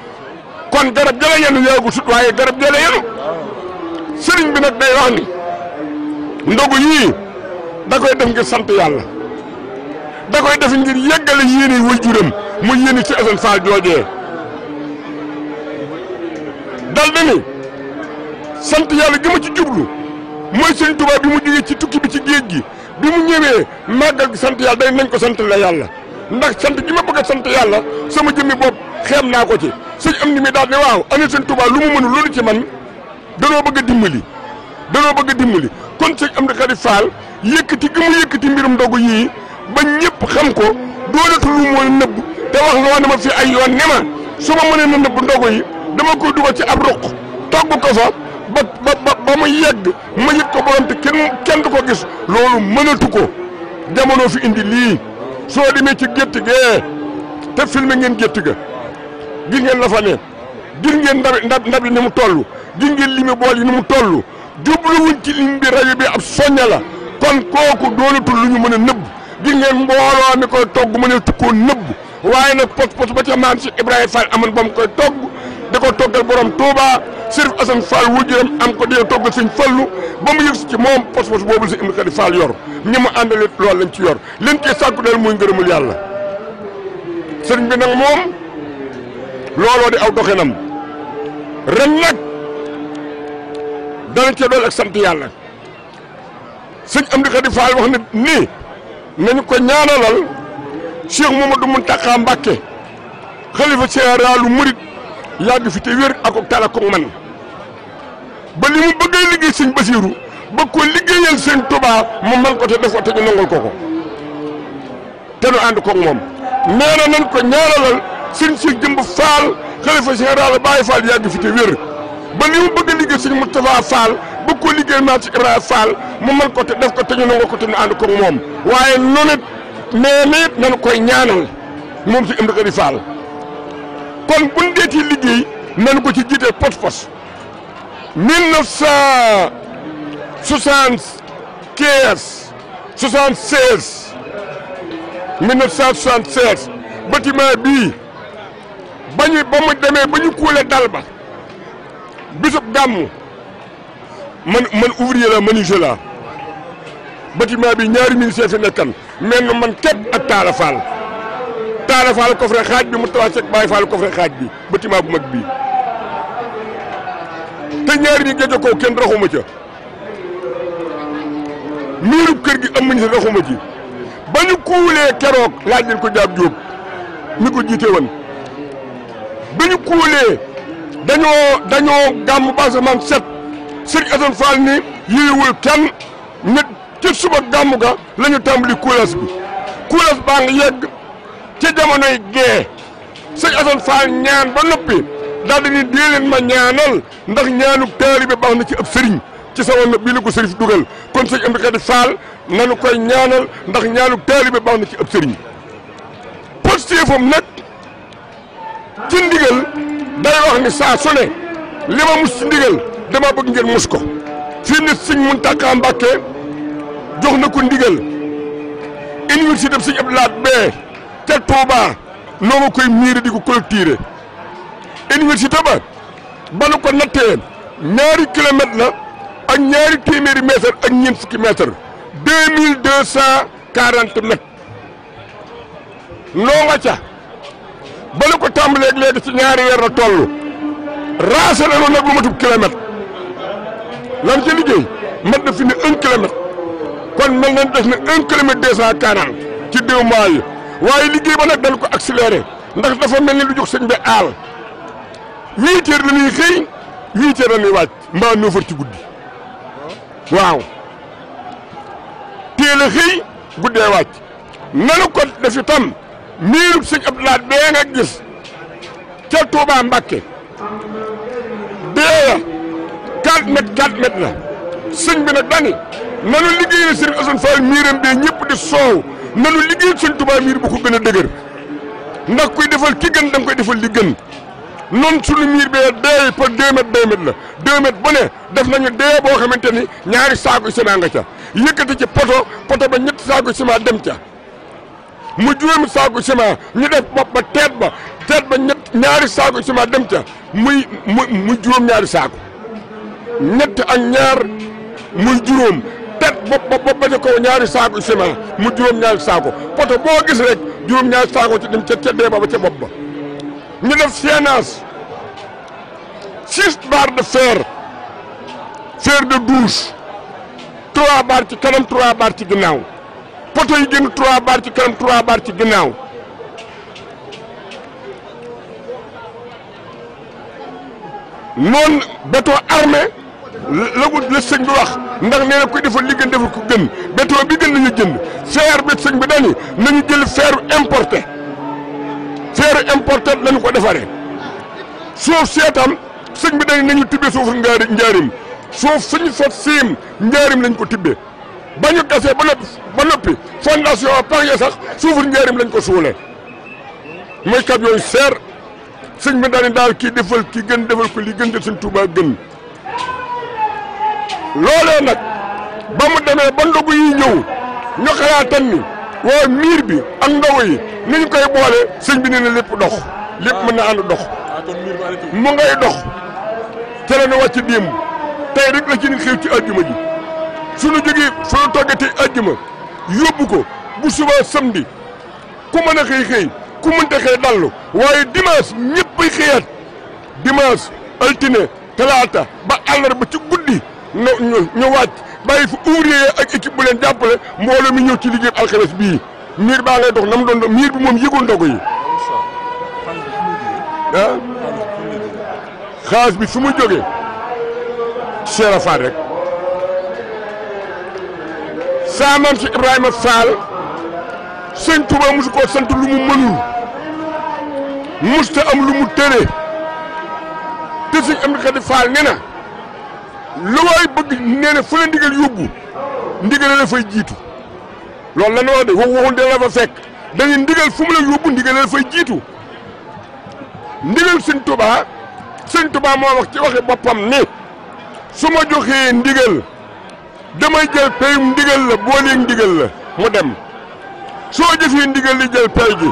kon garab gee la yenu yaagu sut waaye garab gee la yenu sëriñ bi nag day wax ni ndogu yii da koy def ngir sant yàlla da koy def ngir yeggale yéene waajuram mu yéene ci Assane Fall joojee dal na ni sant yàlla gi ma ci jublu mooy sëñ Tuubaa bi mu jógee ci tukki bi ci géej gi bi mu ñëwee màggal gi sant yàlla day nañ ko sant la yàlla ndax sant gi ma bëgg a sant yàlla sama jëmmi bopp xeem naa ko ci sëñ am ni mi daal ne waaw ana sëñ Tuubaa lu mu mënul loolu ci man danoo bëgg a dimbali kon sëñ Amdi Khady Fall yëkkati gi mu yëkkati mbirum ndogu yii ba ñëpp xam ko doolatu lu mooy nëbb te wax nga wax ne ma fi ay yoon ne ma su ma mënee na nëbb ndogu yi dama koy dugal ci ab ruq togg ko fa ba mu yegg ma yit ko borom te kenn du ko gis loolu mënatu ko jamono fi indi lii soo demee ci gétt gee te filmé ngeen gétt ga gis ngeen la fa ne gis ngeen ndab yi ni mu toll gis ngeen limi bool yi ni mu toll jubluwuñ ci lim bi rajo bi ab soñña la kon kooku doonatul lu ñu mën a nëbb gis ngeen mbooloo mi koy togg mën a tukkoo nëbb waaye nag pot ba ca maam si Ibrahima Fall amoon ba mu koy togg da ko toggal borom Touba Serif Assane Fall wujuram am ko dee toggal sëñ Fallu ba mu yëg ci moom pot boobu si Ibnu Khady Fall yor ñi mu àndale loolu lañ ci yor leen cee sàkku daal muy ngërëmul yàlla sëriñ bi nag moom looloo di aw doxinam ren nag danañ cee dool ak sant yàlla sëñ Ibnu Khady Fall wax na nii nañu ko ñaanalal Cheikh Mamadou Mountakha Mbacké xalifa généralu murid yàgg fi te wér ak tala ko man ba li mu bëggee liggéey sëñ Basiiru ba ko liggéeyal sëñ Touba mu man ko te def ko te ñu nangul ko te nu ànd koog moom nee na nañ ko ñaanalal sëñ si jëmb Fall xalifa général Baye Fall yàgg fi te wér ba li mu bëgg a liggéey sëñ Moustapha Fall ba ko liggéeyal maam si Ibrahima Fall mu man ko te def ko te ñu nangul ko te ñu ànd koog moom waaye noonu it nee na it nañ koy ñaanal moom si Ibnu Khady Fall kon bu ñu deeti liggéey nañ ko ci jiite pos 1976 bâtiment bii ba mu demee ba ñu kuule dal ba bisub gàmmu man ouvrier la menuisier la bâtiment bi ñaari ministère fi nekkan mel na man képp ak Talla Fall ko fre xaaj bi mu tawa sek Baye Fall ko fre xaaj bi bâtiment bu mag bii te ñaari ñi géej ko kenn raxuma ca miirub kër gi am nañu si raxuma ci ba ñu kuulee keroog laaj leen ko jaab jóob mi ko jiite woon ba ñu kuulee dañoo gàmm basamaan set Serigne Assane Fall ni yiwul kenn nit ci suba gàmm ga la ñu tàmbali kuulas bi kuulas baa ngi yegg ci jamonoy gee Serigne Assane Fall ñaan ba noppi daal di ni dee leen ma ñaanal ndax ñaanu taalibe baax na ci ab sëriñ ci sama nopp bii la ko sërif dugal kon sëñ Ibnu Khady Fall nanu koy ñaanal ndax ñaanu taalibe baax na ci ab sëriñ postéefam nag ci ndigal day wax ni saa su ne li ma mus ci ndigal dama bëgg ngeen mus ko fii nit sëñ Mountakha Mbacké jox na ko ndigal université bi sëñ Abdou Lahad bee ca Touba noo nga koy miire di ko clôturer université ba nu ko nattee ñaari kilomètre la ak ñaari téeméeri mètre ak ñeent fukki mètre 2240 mètres noo nga ca ba nu ko tàmbalee léegi ci ñaari weer la toll raase na nag lu matub kilomètre lan ca liggéey mat na fi ne 1 kilomètre kon mel nañ def na 1 kilomètre 240 ci 2 mois yi waaye liggéey ba nag dañ ko accéléré ndax dafa mel ni lu jox sëñ bi aal 8 heures la ñuy xëy 8 heures la ñuy wàcc mbaa 9 heures ci guddi waaw teel a xëy guddee wàcc nanu ko def itam miirub sëñ Abdou Lahad bee nga gis ca Touba Mbacké bee 4 mètres la sëñ bi nag dani nanu liggéeyal Serigne Assane Fall miiram bee ñëpp di soow nanu liggéeyal sëñ Touba miir bu ko gën a dëgër ndax kuy defal ki gën da nga koy defal li gën noonu suñu miir bee dee par 2 mètres 2 mètres la 2 mètres bu ne def nañu dee boo xamante ni ñaari saako ciment nga ca yëkkati ci poto ba ñetti saako ciment dem ca mu juróomi saako ciment ñu def bopp ba teet ba ñaari saako ciment dem ca muy juróom ñaari saako ñett ak ñaar muy juróom teet bopp ba ca kaw ñaari saako ciment mu juróom ñaari saako poto boo gis rek juróom ñaari saako ci dem ca dee ba ca bopp ba ñu def séenage 6 barres de fer de 12 3 barres ci kanam 3 barres ci ginnaaw poto yi génn 3 barres ci kanam 3 barres ci ginnaaw noonu béton armé la sëñ bi wax ndax nee na koy defal li gën defal ko gën béton bi gën nañu jënd fer bi sëñ bi dani nañu jël fer importé lañu ko defaree suuf seetam sëñ bi dañ nañu tibbee suufu njaarim suuf suñu sot siim njaarim lañ ko tibbee ba ñu gasee ba noppi fondation par ya sax suufur njaarim lañ ko suulee mooy kat yooyu seer sëñ bi daal daal kii defal kii gën defal ko li gën de sëñ Tuubaa gën loolee nag ba mu demee ba ndogu yi ñëw ñu xalaatan ni waaw miir bi ak ndogu yi ni ñu koy boole sëñ bi nee na lépp dox lépp mën na ànd dox mu ngay dox ca la ñu wàcc démb tey rek la ci nit xew ci àjjuma ji suñu jógee suñu toggatee àjjuma yóbbu ko bu subaa samedi ku mën a xëy ku mënta xëy dallu waaye dimanche ñëppay xëyaat dimanche altine talaata ba àllarba ci guddi ñu wàcc bàyyi fi ouvrier ak équipe bu leen jàppale mbooloo mi ñëw ci liggéey alxames bii miir baa ngay dox na mu doon miir bi moom yëgul ndogu yi ah xaalis bi su mu jógee Cheikh Fall rek saa maam si Ibrahima Fall sëñ Touba mosu koo sant lu mu mënul musta am lu mu tëre te sëñ am Xadi Fall nee na lu waay bëgg nee na fu la ndigal yóbbu ndigal la fay jiitu loolu la ñu wax de waxul dina la fa fekk dañuy ndigal fu mu la yóbbu ndigal la fay jiitu ndigal sëñ Touba moo wax ci waxi boppam ni su ma joxee ndigal damay jël payum ndigal la booleeg ndigal la mu dem soo jëfee ndigal li jël pay gi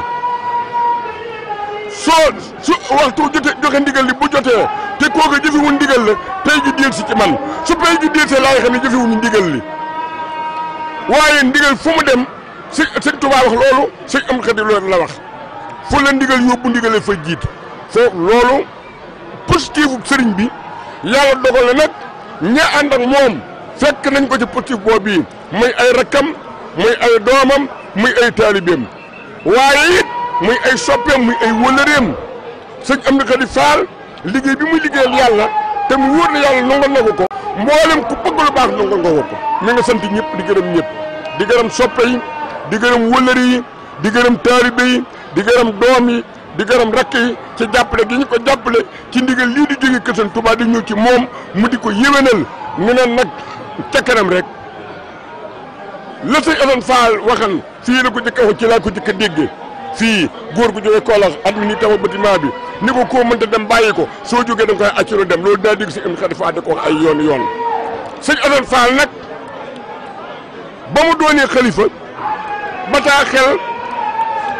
su waxtu joxe ndigal li bu jotee te kooku jëfewul ndigal la pay gi déel si ci man su pay gi déel see laay xam ne jëfewuñu ndigal li waaye ndigal fu mu dem sëñ Tuubaa wax loolu sëñ am xadi loolu la wax fu la ndigal yóbbu ndigal la fa jiit foofu loolu positifu sëriñ bi yàlla dogal na nag ña ànd ak moom fekk nañ ko ci positif boobu muy ay rakkam muy ay doomam muy ay taalibeem waaye it muy ay soppeem muy ay wëllëreem sëñ Amdi Xadi Fall liggéey bi muy liggéeyal yàlla te mu wóor na yàlla nangol na ko mboolem ku bëgg lu baax nangol nga ko mi nga sant ñëpp di gërëm ñëpp di gërëm soppe yi di gërëm wëllëri yi di gërëm taalibe yi di gërëm doom yi di gërëm rakk yi ci jàppale gi ñu ko jàppale ci ndigal lii di jóge kër Sëñ Tuubaa di ñëw ci moom mu di ko yéwénal ñu ne nag ca kanam rek la sëñ Assane Fall waxan fii la ko jëkk wax ci laa ko jëkk a déggee fii góor gu jógee Kaolack at mi ni taxaw bâtiment bi ni ko koo mënta dem bàyyi ko soo jógee da nga koy accro dem loolu daa dégg sëñ Amdi Xadi Fall da ko wax ay yoon sëñ Assane Fall nag ba mu doonee xalifa bataa xel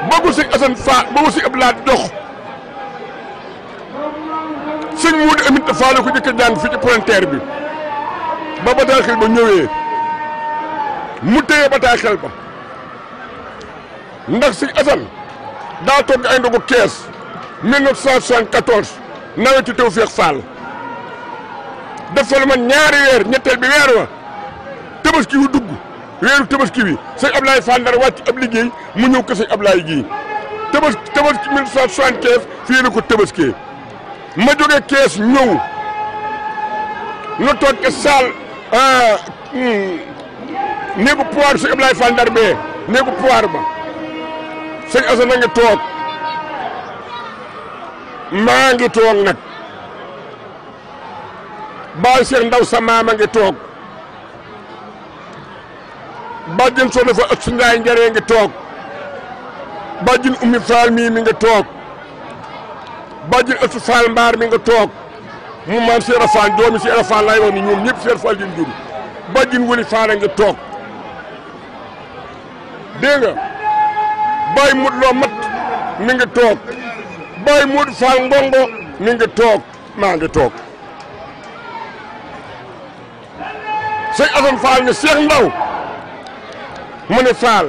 boobu sëñ Assane Fall boobu sëñ Abdou Lahad dox sëñ Modou Aminta Fall ko jëkk a jàng fii ci frontière bi ba bataaxel ba ñëwee mu téye bataaxel ba ndax sëñ Assane daa togg ay ndogu kees 1974 nawetu Tawfeex Fall dafa la man ñaari weer ñetteel bi weer wa tabaski wu dugg weeru tabaski wi sëñ Ablaye Fall dara wàcc ab liggéey mu ñëw ko sëñ Ablaye gii tabaski 1975 fii la ko tabaskee ma jógee kees ñëw nu toog ke saal néegu pouvoir sëñ Ablaye Fall Ndar bee néegu pouvoir ba sëñ Assane a ngi toog maa ngi toog nag baay Cheikh Ndaw sa maama ngi toog bàjjen soo dafa ëtt su Njaay njaree ngi toog bàjjen Ummi Fall mii mi ngi toog bàjjen ëtt Fall Mbaar mi nga toog mu maam Cheikh Fall doomi Cheikh Fall laay wax ni ñoom ñëpp Cheikh Fall leen jur bàjjen Wuli Fall a ngi toog dégg nga Baye Modou Lo mat mi ngi toog Baye Modou Fall Ngongo mi ngi toog maa ngi toog sëñ Assane Fall ne Cheikh Ndaw mu ne Fall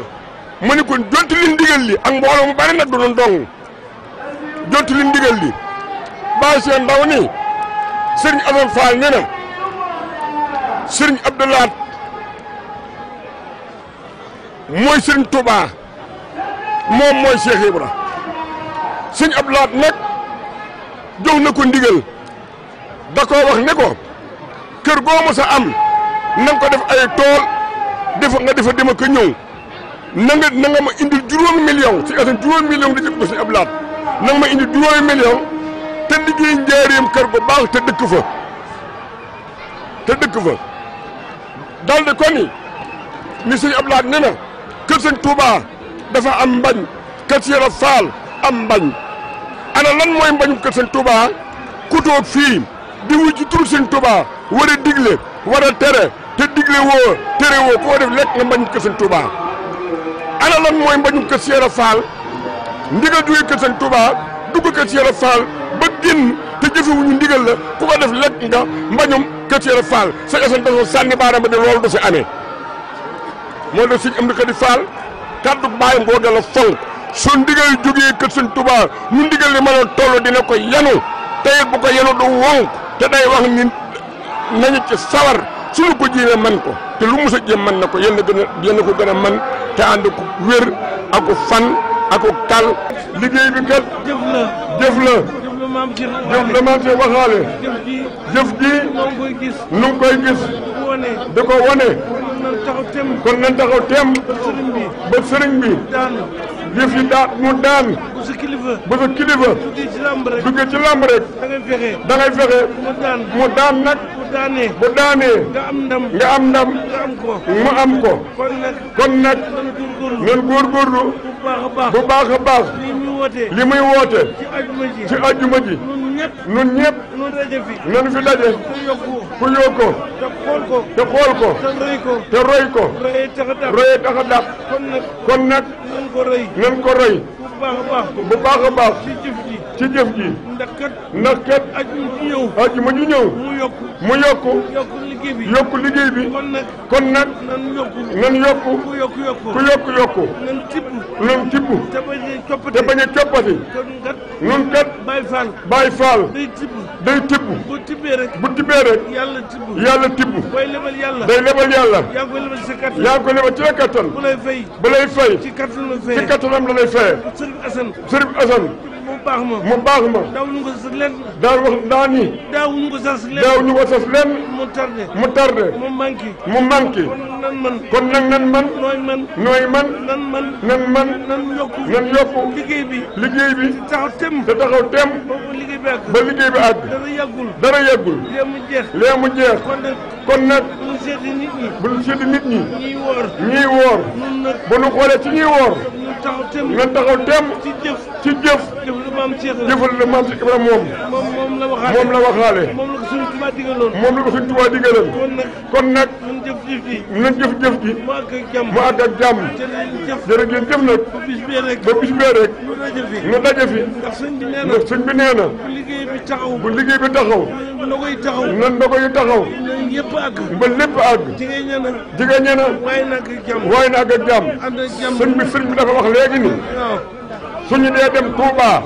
mu ne kon jonti li ndigal li ak mbooloo mu bari nag du doon dong jonti li ndigal li Baye Cheikh Ndaw ni sëriñ Assane Fall ne na sëriñ Abdou Lahad mooy sëriñ Touba moom mooy Cheikh Ibra sëriñ Abdou Lahad nag jox na ko ndigal da koo wax ne ko kër goo mos a am na nga ko def ay tool nga defa dem ak ñëw na nga ma indil juróomi million si Assane juróomi million di jëf ko sëriñ Abdou Lahad na nga ma indil juróomi million te liggéey njaareem kër gu baax te dëkk fa dëkk fa dal di ko ni sëñ Abdoulaye nee na kër sëñ Touba dafa am mbañ kër Cheikh Ibra Fall am mbañ ana lan mooy mbañu kër sëñ Touba ku toog fii di wuy ci turu sëñ Touba war a digle war a tere te digle woo tere woo koo def lekk nga mbañu kër sëñ Touba ana lan mooy mbañu kër Cheikh Ibra Fall ndigal jóge kër sëñ Touba dugg kër Cheikh Ibra Fall ba génn te jëfewuñu ndigal la ku ko def lekk nga mbañum kër Cheikh Ibra Fall sa esan dafa sànni baaraam ba ne loolu du fi amee moo def sëñ Amdi Xadi Fall kaddu bàyyam boo dala fonk su ndigal jógee kër sëñ Touba nu ndigal li mën a toll dina ko yenu tey bu ko yenu du wonk te day wax ni nañu ci sawar suñu ko jéemee man ko te lu mos a jéem man na ko yéen ko gën a man te ànd ko wér ak ko fan ak ko kal liggéey bi kat jëf la maam ci waxaale jëf ji nu ngi koy gis di ko wane kon nan taxaw tem ba sëriñ bi yëf yi mu daan ba sa kilifa duggee ci làmb rek da ngay fexe mu daan nag bu daanee nga am ndam mu am ko kon nag nan góorgóorlu bu baax a baax li muy woote ci àjjuma ji nun ñëpp nan fi daje ku yokko te xool ko te roy ko royee tax a dàq kon nag nan ko roy bu baax a baax ci jëf ji ndax kat àjjuma ju ñëw mu yokku liggéey bi kon nag nan yokku ku yokku nan tibb te bañ a coppati nun kat Baay Faal day tibb bu tibbee rek yàlla tibb day lebal yàlla yaa ngi ko lebal ci la kattan bu lay fay ci kattanam la lay fayee Sëriñ Asan mu baax ma daawuñu ko sas leen daawuñu ko sas leen mu tardé mu manqué kon nag nan man nooy man nan yokku liggéey bi te taxaw tem ba liggéey bi àgg dara yàggul lee mu jeex kon nag bu ñu seeti nit ñi ñiy woor bu ñu xoolee ci ñiy woor nan taxaw tem ci jëf jëfal la maam si Ibrahima moom la waxaale moom la ko Sëriñ Tuubaa digaloon kon nag nan jëf ji mu àgg ak jàmm jërë ngeen jëf nag ba bis bee rek nu daje fi ndax sëñ bi nee na bu liggéey bi taxaw nan ndogo yi taxaw ba lépp àgg jigéen ña na waaye na àgg ak jàmm sëñ bi dafa wax léegi ni suñu dee dem Touba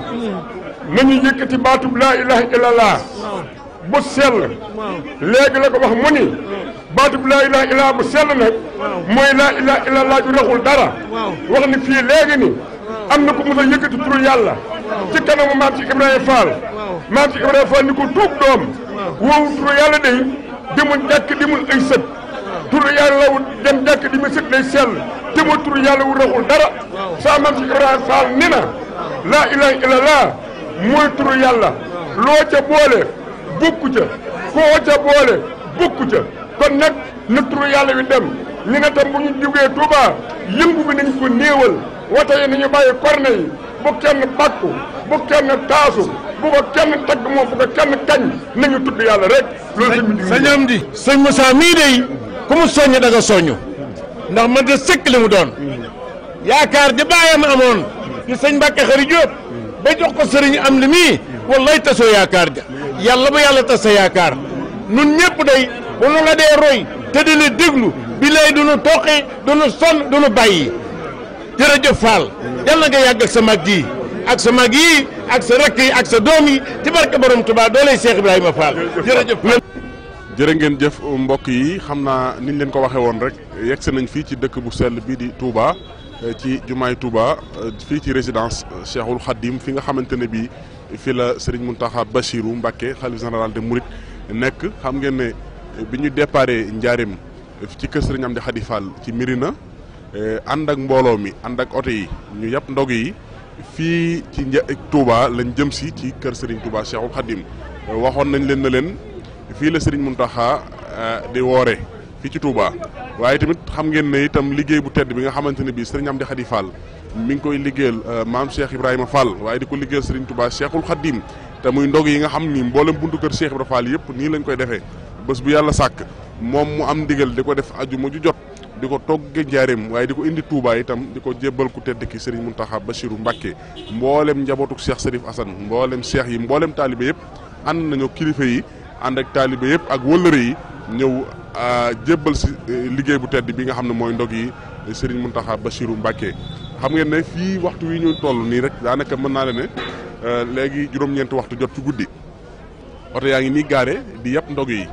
nañu yëkkati baatub laa ilaha illallah bu sell léegi la ko wax mu ni baatub laa ilaha illallah bu sell nag mooy laa ilaha illallah ju raxul dara wax ni fii léegi ni am na ko mos a yëkkati turu yàlla ci kanamu maam ci Ibrahima Fall maam ci Ibrahima Fall ni ko tuub doom woowu turu yàlla day demul jàkk demul ay sët turu yàlla wu dem jàkk di mu sët day sell te ma turu yàlla wu raxul dara saa maam ci Ibrahima Fall ni na laa ilaha illallah mooy turu yàlla loo ca boole bukku ca koo ca boole bukku ca kon nag na turu yàlla wi dem ñu ne tam bu ñu jugee Touba yëngu bi nañ ko néewal wata yi nañu bàyyi korne yi bu kenn bàkku bu kenn taasu bu ko kenn tagg moom bu ko kenn kañ nañu tudd yàlla rek loolu sëñ Amdi sëñ Moussa mii dey ku mu soññ da nga soññ ndax man de sëkk li mu doon yaakaar ja bàyyam amoon ci sëñ Mbàkke Xari Jóob ba jox ko sëriñ am li mii wallaay tasoo yaakaar ja yàlla ba yàlla tas sa yaakaar nun ñëpp day bu nu la dee roy te dina déglu bi lay du nu toqi du nu sonn du nu bàyyi jërëjëf Fall yàlla nga yàgg ak sa mag ji ak sa mag yi ak sa rakk yi ak sa doom yi ci barke borom Touba dooley Cheikh Ibrahima Fall jërëjëf. jërë ngeen jëf mbokk yi xam naa niñ leen ko waxee woon rek yegsi nañ fii ci dëkk bu sell bii di Touba ci jumaay Touba fii ci résidence Cheikhul Khadim fi nga xamante ne bii fi la Serigne Mountakha Bassirou Mbacké xalif général de Mouride nekk xam ngeen ne bi ñu déparé Njaareem ci kër Serigne Amdi Khady Fall ci Mirina ànd ak mbooloo mi ànd ak oto yi ñu yàpp ndog yi fii ci Touba lañ jëm si ci kër Serigne Touba Cheikhul Khadim waxoon nañ leen na leen fii la Serigne Mountakha di woore fii ci Touba waaye tamit xam ngeen ne itam liggéey bu tedd bi nga xamante ne bii Serigne Amdi Khady Fall mi ngi koy liggéeyal maam Cheikh Ibrahima Fall waaye di ko liggéeyal Serigne Touba Cheikhul Khadim te muy ndog yi nga xam ni mboolem buntu kër Cheikh Ibrahima Fall yëpp nii lañ koy defee bés bu yàlla sàkk moom mu am ndigal di ko def ajuma ju jot di ko togge njaareem waaye di ko indi Touba itam di ko jébbal ku tedd ki Serigne Mountakha Bachirou Mbacké mboolem njabootuk Cheikh Serif Assane mboolem cheikh yi mboolem taalibe yëpp ànd nañu kilifa yi ànd ak taalibe yëpp ak wëllëre yi ñëw jébbal si liggéey bu tedd bi nga xam ne mooy ndog yi Serigne Mountakha Bachirou Mbacké xam ngeen ne fii waxtu wi ñu toll nii rek daanaka mën naa la ne léegi juróom-ñeenti waxtu jot ci guddi oto yaa ngi nii gaare di yàpp ndog yi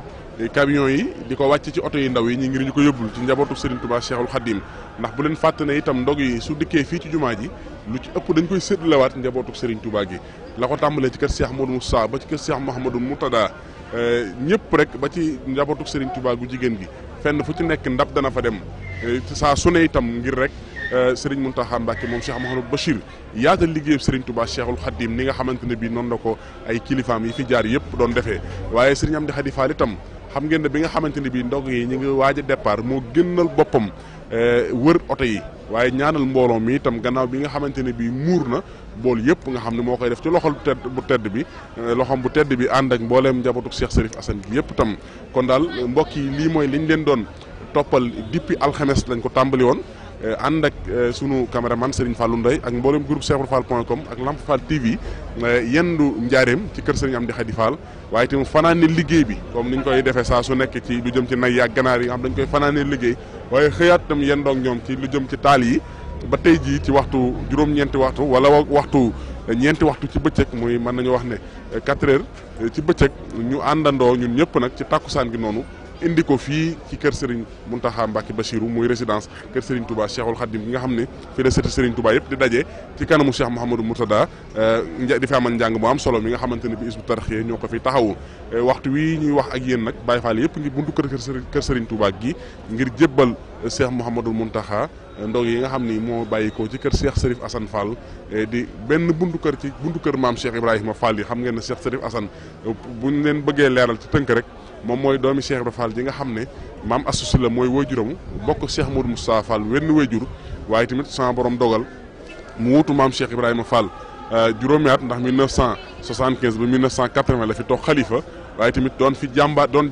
camion yi di ko wàcc ci oto yi ndaw yi ñi ngir ñu ko yóbbul ci njabootu Serigne Touba Cheikhul Khadim ndax bu leen fàtte ne itam ndog yi su dikkee fii ci jumaa ji lu ci ëpp dañ koy séddalewaat njabootu Serigne Touba gi la ko tàmbalee ci kër Cheikh Modou Moussa ba ci kër Cheikh Mouhamadou Moutada ñëpp rek ba ci njabootu Serigne Touba gu jigéen gi fenn fu ci nekk ndab dana fa dem saa su ne itam ngir rek Serigne Mountakha Mbacké moom Cheikh Mouhamadou Bachir yaatal liggéeyu Serigne Touba Cheikhul Khadim ni nga xamante ne bii noonu la ko ay kilifaam yi fi jaar yëpp doon defee waaye Serigne Amdi Khady Fall itam xam ngeen ne bi nga xamante ne bii ndog yi ñu ngi waaj a départ moo génnal boppam wër oto yi waaye ñaanal mbooloo mi itam gannaaw bi nga xamante ne bii muur na bool yëpp nga xam ne moo koy def ci loxol bu tedd bi loxom bu tedd bi ànd ak mbooleem njabootu Cheikh Serif Assane bi yëpp itam kon daal mbokk yi lii mooy liñ leen doon toppal depuis alxames lañ ko tàmbali woon ànd ak sunu caméraman Serigne Fallou Ndoye ak mboolem groupe cheikhourfall.com ak Lamp Fall TV yendu njaareem ci kër Serigne Amdi Khady Fall waaye tamit fanaane liggéey bi comme niñ koy defee saa su nekk ci lu jëm ci nay yaag ganaar yi nga xam dañ koy fanaane liggéey waaye xëyaat tam yendoog ñoom ci lu jëm ci taal yi ba tey jii ci waxtu juróom-ñeenti waxtu wala waxtu ñeenti waxtu ci bëccëg muy mën nañu wax ne 4 heures ci bëccëg ñu àndandoo ñun ñëpp nag ci tàkkusaan gi noonu indi ko fii ci kër Serigne Mountakha Mbacké Bachirou muy résidence kër Serigne Touba Cheikhul Khadim bi nga xam ne fii la sëti Serigne Touba yëpp di daje ci kanamu Cheikh Mouhamadou Moutada di fi amal njàng mu am solo mi nga xamante ne bi Hizbut Tarqiyyah ñoo ko fi taxawu waxtu wi ñuy wax ak yéen nag Baye Fall yëpp ngi buntu kër Serigne Touba gi ngir jébbal Cheikh Mouhamadou Mountakha ndog yi nga xam ni moo bàyyikoo ci kër Cheikh Serif Assane Fall di benn buntu kër maam Cheikh Ibrahima Fall yi xam ngeen ne Cheikh Serif Assane buñ leen bëggee leeral ci tënk rek moom mooy doomi Cheikh Ibrahima Fall ji nga xam ne maam Assou la mooy waajuram bokk Cheikh Modou Moustapha Fall wenn waajur waaye tamit sama borom dogal mu wutu maam Cheikh Ibrahima Fall juróomi at ndax 1975 ba 1980 la fi toog xalifa waaye tamit doon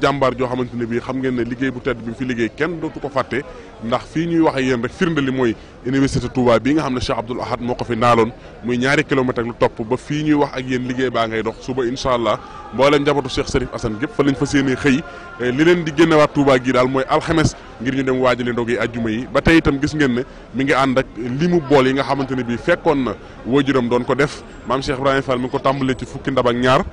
jàmbaar joo xamante ne bii xam ngeen ne liggéey bu tedd bi mu fi liggéey kenn dootu ko fàtte ndax fii ñuy wax ak yéen rek firnde li mooy université Touba bii nga xam ne Cheikh Abdoul Ahad moo ko fi naaloon muy 2 kilomètres ak lu topp ba fii ñuy wax ak yéen liggéey baa ngay dox suba incha allah mbooleem njabootu Cheikh Serif Assane gépp fa lañ fa séenee xëy li leen di génnewaat Touba gi daal mooy alxames ngir ñu dem waajale ndog yi ajjuma yi ba tey itam gis ngeen ne mi ngi ànd ak limu bool yi nga xamante ne bii fekkoon na waajuram doon ko def maam Cheikh Ibrahima Fall mi ngi ko tàmbalee ci fukki ndab ak ñaar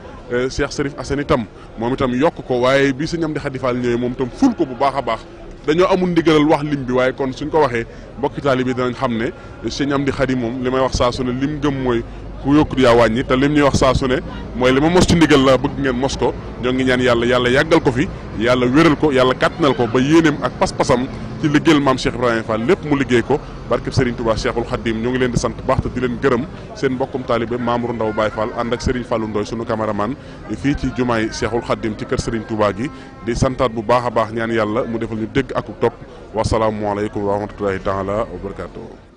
Cheikh Serif Assane itam moom itam yokk ko waaye bi Serigne Amdi Khady Fall ñëwee moom itam ful ko bu baax a baax dañoo amul ndigalal wax lim bi waaye kon suñ ko waxee mbokki taalibe bi danañ xam ne Serigne Amdi Khady moom li may wax saa su ne lim gëm mooy ku yokkut yaa wàññi te lim ñuy wax saa su ne mooy li ma mos ci ndigal la bëgg ngeen mos ko ñoo ngi ñaan yàlla yàggal ko fi yàlla wéral ko yàlla kàttanal ko ba yéeneem ak pas-pasam ci liggéeyal maam Cheikh Ibrahima Fall lépp mu liggéey ko barkeb Serigne Touba Cheikhul Khadim ñoo ngi leen di sant baax te di leen gërëm seen mbokkum taalibe Mamour Ndaw Baye Fall ànd ak Serigne Fallou Ndoye sunu cameraman fii ci jumaay Cheikhul Khadim ci kër Serigne Touba gi di santaat bu baax a baax ñaan yàlla mu defal ñu dégg ak topp wasalaamualeykum wa rahmatullahi taala wa barakatuh